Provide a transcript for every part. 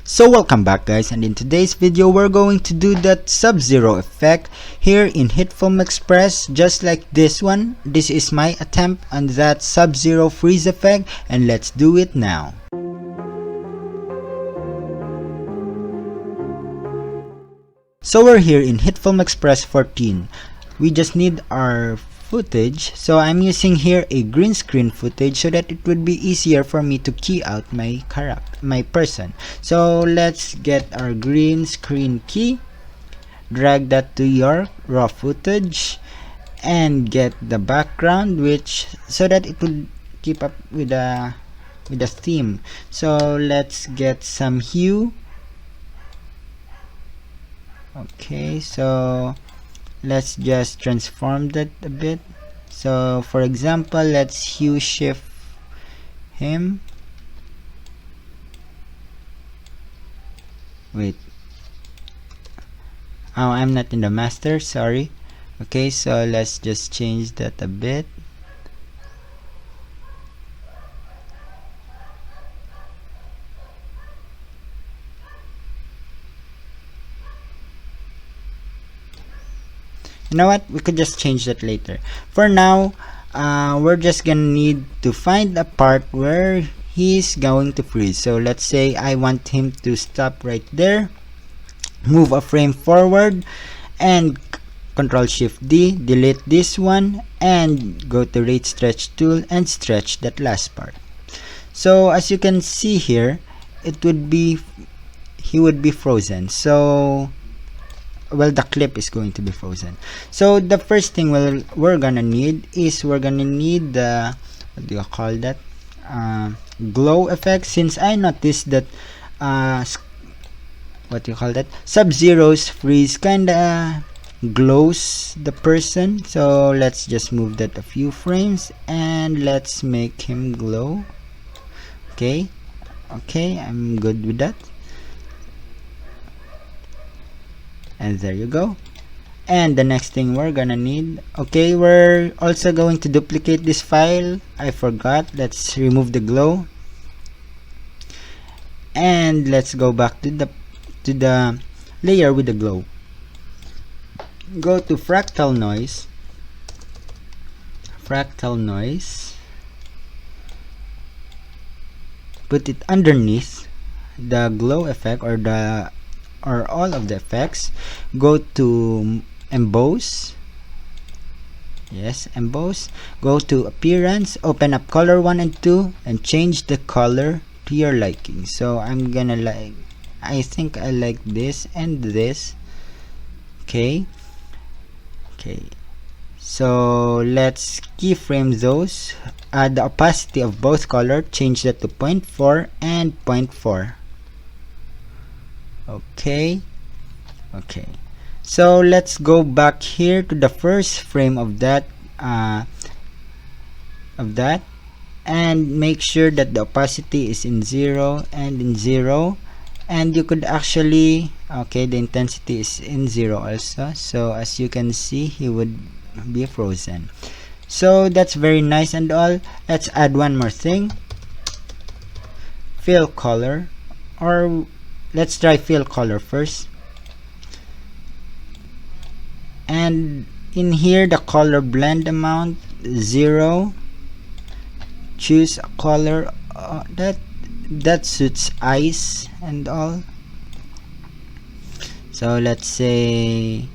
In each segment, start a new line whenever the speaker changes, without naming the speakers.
So welcome back guys, and in today's video we're going to do that Sub-Zero effect here in HitFilm Express, just like this one. This is my attempt on that Sub-Zero freeze effect, and let's do it now. So we're here in HitFilm Express 14. We just need our footage, so I'm using here a green screen footage so that it would be easier for me to key out my person. So let's get our green screen key, drag that to your raw footage, and get the background, which so that it will keep up with the theme. So let's get some hue. Okay, so let's just transform that a bit. So for example, let's hue shift him. Wait, oh, I'm not in the master, sorry. Okay, so let's just change that a bit. You know what, we could just change that later. For now, we're just gonna need to find a part where he's going to freeze. So let's say I want him to stop right there, move a frame forward, and Control Shift D, delete this one, and go to Rate Stretch tool and stretch that last part. So as you can see here, he would be frozen. So well, the clip is going to be frozen. So the first thing we're gonna need is the, what do you call that, glow effect. Since I noticed that what do you call that, Sub-Zero's freeze kinda glows the person. So let's just move that a few frames and let's make him glow. Okay, I'm good with that. And there you go. And the next thing we're gonna need, okay, we're also going to duplicate this file. I forgot. Let's remove the glow, and let's go back to the layer with the glow. Go to fractal noise, put it underneath the glow effect or all of the effects. Go to emboss, yes, emboss. Go to appearance, open up color 1 and 2, and change the color to your liking. So I'm gonna I think I like this and this. Okay, so let's keyframe those. The opacity of both color, change that to 0.4 and 0.4. Okay, so let's go back here to the first frame of that and make sure that the opacity is in 0 and in 0, and you could actually, okay, the intensity is in 0 also. So as you can see, he would be frozen. So that's very nice and all. Let's add one more thing, fill color, or let's try fill color first. And in here, the color blend amount 0. Choose a color that suits eyes and all. So let's say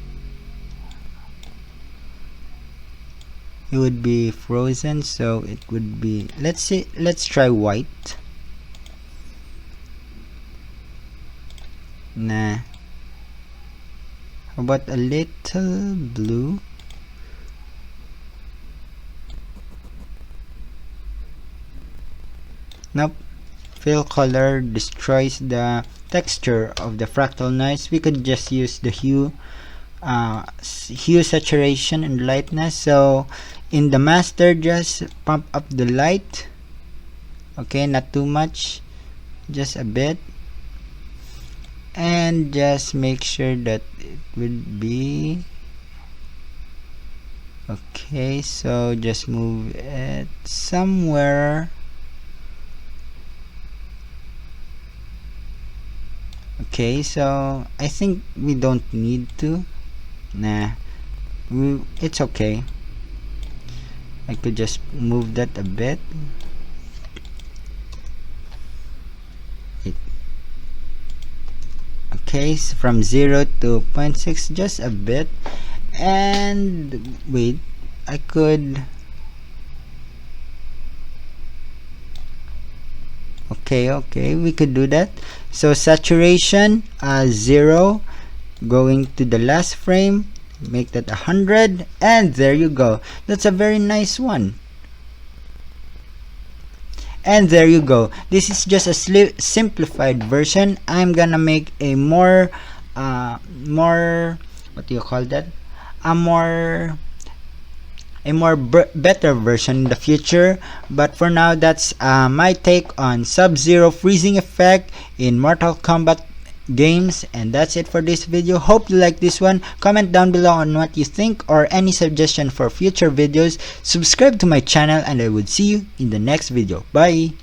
it would be frozen, so it would be, let's try white. Nah, how about a little blue? Nope, fill color destroys the texture of the fractal noise. We could just use the hue, saturation, and lightness. So in the master, just pump up the light. Okay, not too much, just a bit, and just make sure that it would be okay. So just move it somewhere Okay, so I think we don't need to. Nah, it's okay. I could just move that a bit. Okay, so from 0 to 0.6, just a bit. And wait, I could. Okay, we could do that. So saturation 0, going to the last frame, make that 100, and there you go. That's a very nice one. And there you go. This is just a simplified version. I'm gonna make a more what do you call that, a more better version in the future. But for now, that's my take on Sub-Zero freezing effect in Mortal Kombat games, and that's it for this video. Hope you like this one. Comment down below on what you think or any suggestion for future videos. Subscribe to my channel, and I will see you in the next video. Bye.